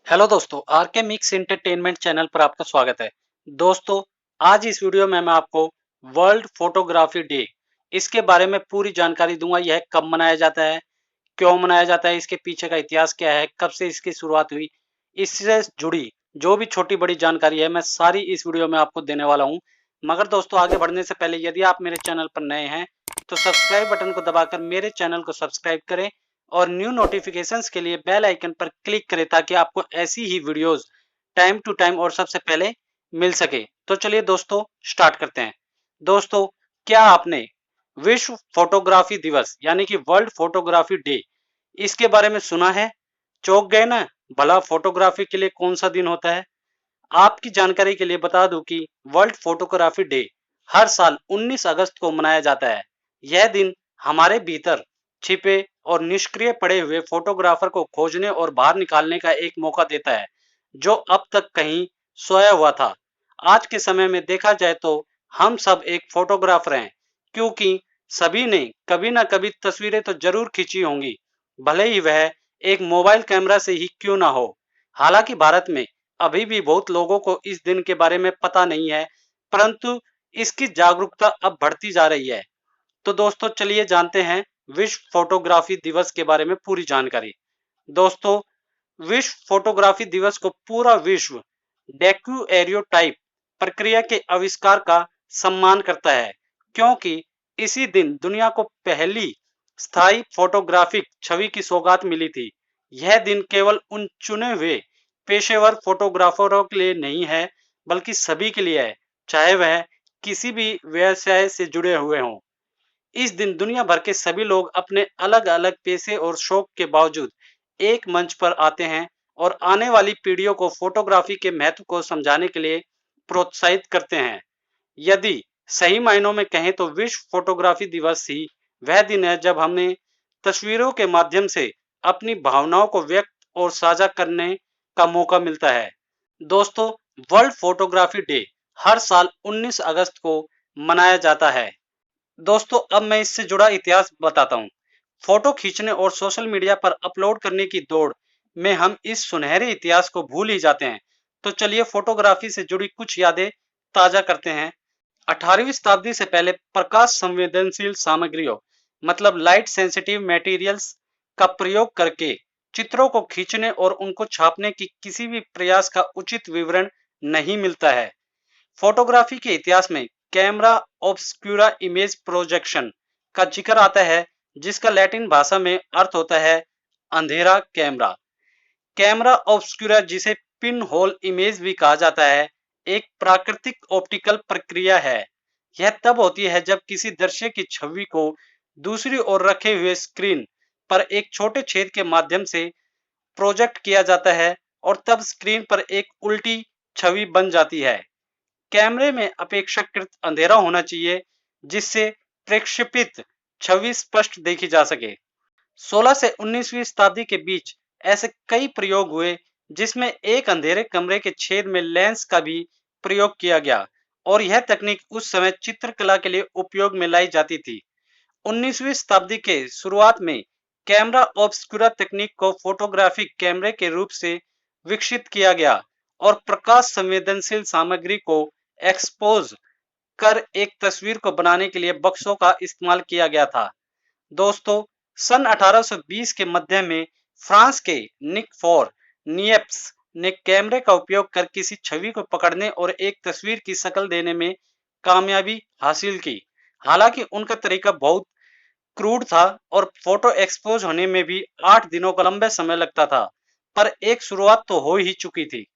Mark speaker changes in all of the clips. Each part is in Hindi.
Speaker 1: हेलो दोस्तों, आरके मिक्स एंटरटेनमेंट चैनल पर आपका स्वागत है। दोस्तों, आज इस वीडियो में मैं आपको वर्ल्ड फोटोग्राफी डे इसके बारे में पूरी जानकारी दूंगा। यह कब मनाया जाता है, क्यों मनाया जाता है, इसके पीछे का इतिहास क्या है, कब से इसकी शुरुआत हुई, इससे जुड़ी जो भी छोटी बड़ी जानकारी है मैं सारी इस वीडियो में आपको देने वाला हूं। मगर दोस्तों, आगे बढ़ने से पहले यदि आप मेरे चैनल पर नए हैं तो सब्सक्राइब बटन को दबाकर मेरे चैनल को सब्सक्राइब करें और न्यू नोटिफिकेशंस के लिए बेल आइकन पर क्लिक करें ताकि आपको ऐसी ही वीडियोस टाइम टू टाइम और सबसे पहले मिल सके। तो चलिए दोस्तों, स्टार्ट करते हैं। दोस्तों, क्या आपने विश्व फोटोग्राफी दिवस यानी कि वर्ल्ड फोटोग्राफी डे इसके बारे में सुना है? चौंक गए ना? भला फोटोग्राफी के लिए कौन सा दिन होता है? आपकी जानकारी के लिए बता दूं कि वर्ल्ड फोटोग्राफी डे हर साल 19 अगस्त को मनाया जाता है। यह दिन हमारे भीतर छिपे और निष्क्रिय पड़े हुए फोटोग्राफर को खोजने और बाहर निकालने का एक मौका देता है, जो अब तक कहीं सोया हुआ था। आज के समय में देखा जाए तो हम सब एक फोटोग्राफर हैं, क्योंकि सभी ने कभी ना कभी तस्वीरें तो जरूर खींची होंगी, भले ही वह एक मोबाइल कैमरा से ही क्यों ना हो। हालांकि भारत में अभी भी बहुत लोगों को इस दिन के बारे में पता नहीं है, परंतु इसकी जागरूकता अब बढ़ती जा रही है। तो दोस्तों, चलिए जानते हैं विश्व फोटोग्राफी दिवस के बारे में पूरी जानकारी। दोस्तों, विश्व फोटोग्राफी दिवस को पूरा विश्व डेक्यूएरियोटाइप प्रक्रिया के आविष्कार का सम्मान करता है, क्योंकि इसी दिन दुनिया को पहली स्थायी फोटोग्राफिक छवि की सौगात मिली थी। यह दिन केवल उन चुने हुए पेशेवर फोटोग्राफरों के लिए नहीं है, बल्कि सभी के लिए है, चाहे वह किसी भी व्यवसाय से जुड़े हुए हों। इस दिन दुनिया भर के सभी लोग अपने अलग अलग पेशे और शौक के बावजूद एक मंच पर आते हैं और आने वाली पीढ़ियों को फोटोग्राफी के महत्व को समझाने के लिए प्रोत्साहित करते हैं। यदि सही मायनों में कहें तो विश्व फोटोग्राफी दिवस ही वह दिन है जब हमें तस्वीरों के माध्यम से अपनी भावनाओं को व्यक्त और साझा करने का मौका मिलता है। दोस्तों, वर्ल्ड फोटोग्राफी डे हर साल 19 अगस्त को मनाया जाता है। दोस्तों, अब मैं इससे जुड़ा इतिहास बताता हूँ। फोटो खींचने और सोशल मीडिया पर अपलोड करने की दौड़ में हम इस सुनहरे इतिहास को भूल ही जाते हैं। तो चलिए फोटोग्राफी से जुड़ी कुछ यादें ताजा करते हैं। 18वीं शताब्दी से पहले प्रकाश संवेदनशील सामग्रियों मतलब लाइट सेंसिटिव मटेरियल्स का प्रयोग करके चित्रों को खींचने और उनको छापने की किसी भी प्रयास का उचित विवरण नहीं मिलता है। फोटोग्राफी के इतिहास में कैमरा ऑब्सक्यूरा इमेज प्रोजेक्शन का जिक्र आता है, जिसका लैटिन भाषा में अर्थ होता है अंधेरा कैमरा। कैमरा ऑब्सक्यूरा, जिसे पिन होल इमेज भी कहा जाता है, एक प्राकृतिक ऑप्टिकल प्रक्रिया है। यह तब होती है जब किसी दृश्य की छवि को दूसरी ओर रखे हुए स्क्रीन पर एक छोटे छेद के माध्यम से प्रोजेक्ट किया जाता है और तब स्क्रीन पर एक उल्टी छवि बन जाती है। कैमरे में अपेक्षाकृत अंधेरा होना चाहिए, जिससे प्रक्षेपित छवि स्पष्ट देखी जा सके। 16 से 19वीं शताब्दी के बीच ऐसे कई प्रयोग हुए जिसमें एक अंधेरे कमरे के छेद में लेंस का भी प्रयोग किया गया, और यह तकनीक उस समय चित्रकला के लिए उपयोग में लाई जाती थी। 19वीं शताब्दी के शुरुआत में कैमरा ऑब्सक्यूरा तकनीक को फोटोग्राफिक कैमरे के रूप से विकसित किया गया और प्रकाश संवेदनशील सामग्री को एक्सपोज कर एक तस्वीर को बनाने के लिए बक्सों का इस्तेमाल किया गया था। दोस्तों, सन 1820 के मध्य में फ्रांस के निक फोर नियप्स ने कैमरे का उपयोग कर किसी छवि को पकड़ने और एक तस्वीर की शक्ल देने में कामयाबी हासिल की। हालांकि उनका तरीका बहुत क्रूड था और फोटो एक्सपोज होने में भी 8 दिनों का लंबा समय लगता था, पर एक शुरुआत तो हो ही चुकी थी।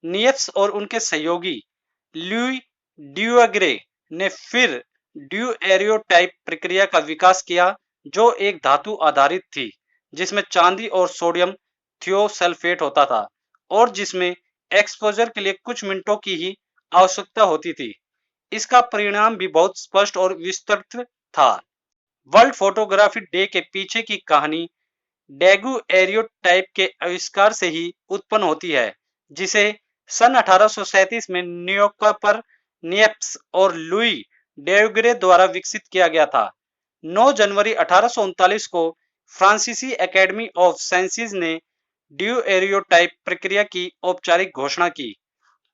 Speaker 1: नियप्स और उनके सहयोगी लुई ड्यूअग्रे ने फिर ड्यूएरियोटाइप प्रक्रिया का विकास किया, जो एक धातु आधारित थी जिसमें चांदी और सोडियम थियोसल्फेट होता था और जिसमें एक्सपोजर के लिए कुछ मिनटों की ही आवश्यकता होती थी। इसका परिणाम भी बहुत स्पष्ट और विस्तृत था। वर्ल्ड फोटोग्राफी डे के पीछे की कहानी डेगुएरियोटाइप के आविष्कार से ही उत्पन्न होती है, जिसे सन 1837 में न्यूयॉर्क पर नियप्स और लुई डेगुरे द्वारा विकसित किया गया था। 9 जनवरी 1839 को फ्रांसीसी एकेडमी ऑफ साइंसेज ने ड्यूएरियोटाइप प्रक्रिया की औपचारिक घोषणा की।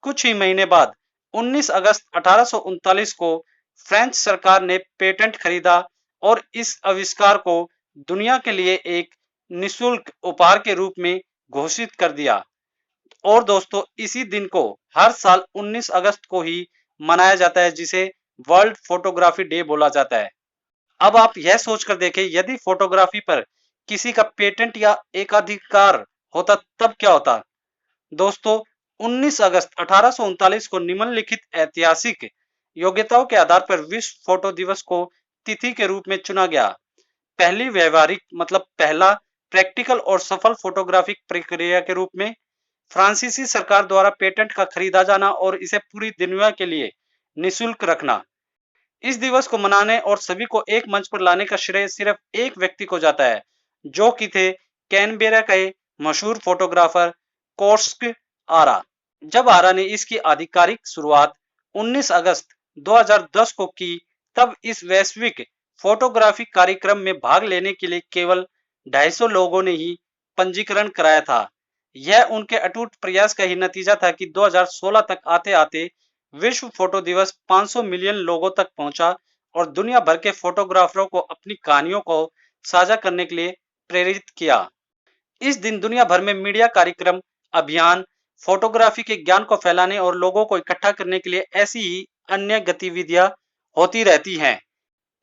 Speaker 1: कुछ ही महीने बाद 19 अगस्त 1839 को फ्रेंच सरकार ने पेटेंट खरीदा और इस आविष्कार को दुनिया के लिए एक निशुल्क उपहार के रूप में घोषित कर दिया। और दोस्तों, इसी दिन को हर साल 19 अगस्त को ही मनाया जाता है, जिसे वर्ल्ड फोटोग्राफी डे बोला जाता है। अब आप यह सोचकर देखें, यदि फोटोग्राफी पर किसी का पेटेंट या एकाधिकार होता तब क्या होता। दोस्तों, 19 अगस्त 1839 को निम्नलिखित ऐतिहासिक योग्यताओं के आधार पर विश्व फोटो दिवस को तिथि के रूप में चुना गया। पहली व्यवहारिक मतलब पहला प्रैक्टिकल और सफल फोटोग्राफिक प्रक्रिया के रूप में फ्रांसीसी सरकार द्वारा पेटेंट का खरीदा जाना और इसे पूरी दुनिया के लिए निशुल्क रखना। इस दिवस को मनाने और सभी को एक मंच पर लाने का श्रेय सिर्फ एक व्यक्ति को जाता है, जो कि थे कैनबेरा के मशहूर फोटोग्राफर कोर्स्क आरा। जब आरा ने इसकी आधिकारिक शुरुआत 19 अगस्त 2010 को की, तब इस वैश्विक फोटोग्राफी कार्यक्रम में भाग लेने के लिए केवल 250 लोगों ने ही पंजीकरण कराया था। यह उनके अटूट प्रयास का ही नतीजा था कि 2016 तक आते आते विश्व फोटो दिवस 500 मिलियन लोगों तक पहुंचा और दुनिया भर के फोटोग्राफरों को अपनी कहानियों को साझा करने के लिए प्रेरित किया। इस दिन दुनिया भर में मीडिया कार्यक्रम, अभियान, फोटोग्राफी के ज्ञान को फैलाने और लोगों को इकट्ठा करने के लिए ऐसी ही अन्य गतिविधियां होती रहती हैं।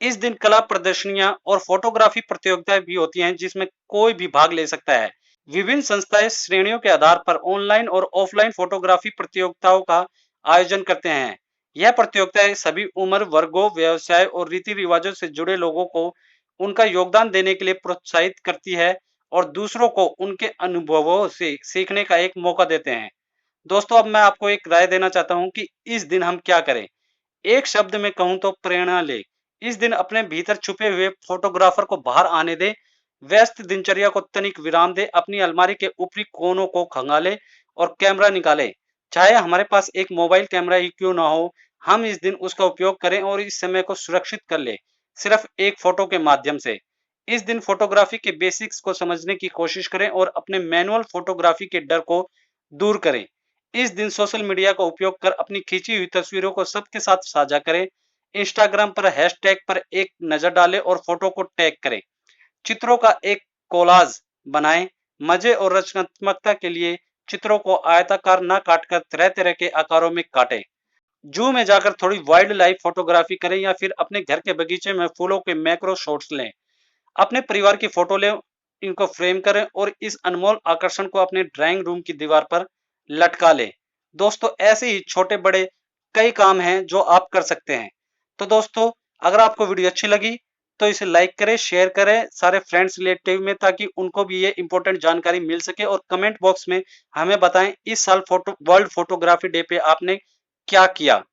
Speaker 1: इस दिन कला प्रदर्शनियां और फोटोग्राफी प्रतियोगिताएं भी होती हैं, जिसमें कोई भी भाग ले सकता है। विभिन्न संस्थाएं श्रेणियों के आधार पर ऑनलाइन और ऑफलाइन फोटोग्राफी प्रतियोगिताओं का आयोजन करते हैं। यह प्रतियोगिताएं सभी उम्र वर्गों, व्यवसाय और रीति रिवाजों से जुड़े लोगों को उनका योगदान देने के लिए प्रोत्साहित करती है और दूसरों को उनके अनुभवों से सीखने का एक मौका देते हैं। दोस्तों, अब मैं आपको एक राय देना चाहता हूं कि इस दिन हम क्या करें। एक शब्द में कहूं तो प्रेरणा ले। इस दिन अपने भीतर छुपे हुए फोटोग्राफर को बाहर आने दे, व्यस्त दिनचर्या को तनिक विराम दे, अपनी अलमारी के ऊपरी कोनों को खंगाले और कैमरा निकाले। चाहे हमारे पास एक मोबाइल कैमरा ही क्यों ना हो, हम इस दिन उसका उपयोग करें और इस समय को सुरक्षित कर ले, सिर्फ एक फोटो के माध्यम से। इस दिन फोटोग्राफी के बेसिक्स को समझने की कोशिश करें और अपने मैनुअल फोटोग्राफी के डर को दूर करें। इस दिन सोशल मीडिया का उपयोग कर अपनी खींची हुई तस्वीरों को सबके साथ साझा करें। इंस्टाग्राम पर हैशटैग पर एक नजर डालें और फोटो को टैग करें। चित्रों का एक कोलाज बनाएं। मजे और रचनात्मकता के लिए चित्रों को आयताकार न काटकर तरह तरह के आकारों में काटें। जू में जाकर थोड़ी वाइल्ड लाइफ फोटोग्राफी करें या फिर अपने घर के बगीचे में फूलों के मैक्रो शॉट्स लें। अपने परिवार की फोटो लें, इनको फ्रेम करें और इस अनमोल आकर्षण को अपने ड्राइंग रूम की दीवार पर लटका लें। दोस्तों, ऐसे ही छोटे बड़े कई काम हैं जो आप कर सकते हैं। तो दोस्तों, अगर आपको वीडियो अच्छी लगी तो इसे लाइक करें, शेयर करें सारे फ्रेंड्स रिलेटिव में, ताकि उनको भी ये इंपॉर्टेंट जानकारी मिल सके। और कमेंट बॉक्स में हमें बताएं इस साल वर्ल्ड फोटोग्राफी डे पे आपने क्या किया।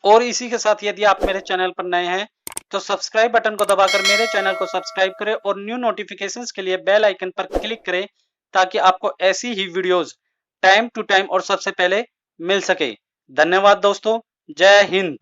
Speaker 1: और इसी के साथ यदि आप मेरे चैनल पर नए हैं तो सब्सक्राइब बटन को दबाकर मेरे चैनल को सब्सक्राइब करें और न्यू नोटिफिकेशंस के लिए बेल आइकन पर क्लिक करें, ताकि आपको ऐसी ही वीडियोस टाइम टू टाइम और सबसे पहले मिल सके। धन्यवाद दोस्तों। जय हिंद।